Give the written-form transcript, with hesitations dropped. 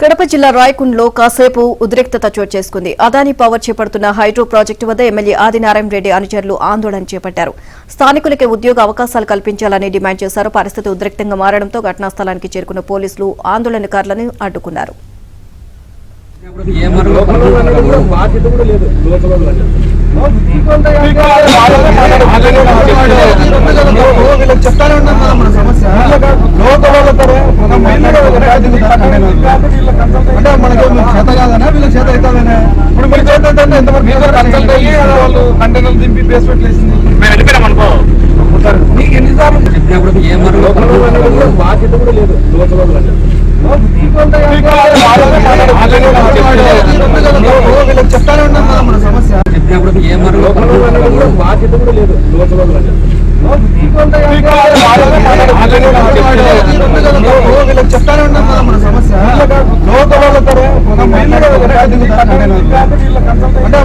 కడప జిల్లా రాయకుండ్లో కాసేపు ఉద్రిక్తత చోటు చేసుకుంది. అదానీ పవర్ చేపడుతున్న హైడ్రో ప్రాజెక్టు వద్ద ఎమ్మెల్యే ఆదినారాయణ రెడ్డి అనుచరులు ఆందోళన చేపట్టారు. స్థానికులకి ఉద్యోగ అవకాశాలు కల్పించాలని డిమాండ్ చేశారు. పరిస్థితి ఉద్రిక్తంగా మారడంతో ఘటనా స్థలానికి చేరుకున్న పోలీసులు ఆందోళనకారులను అడ్డుకున్నారు. అంటే మనకి చేత కాదనా వీళ్ళ చేత అవుతాదనే ఇప్పుడు మీరు చేత అవుతుంది ఎంతవరకు కన్సల్ట్ అయ్యి వాళ్ళు కంటైనర్లు దింపి బేస్మెంట్ వేసింది మేము వెళ్ళిపోయినాం అనుకో నీకు ఎన్నిసార్లు చెప్పినప్పుడు బాధ్యత కూడా లేదు వీళ్ళకి చెప్తానే ఉన్నాం కదా మన సమస్య చెప్పినప్పుడు బాధ్యత కూడా లేదు వీళ్ళకి చెప్తానే ఉన్నాం కదా మన సమస్య అంటే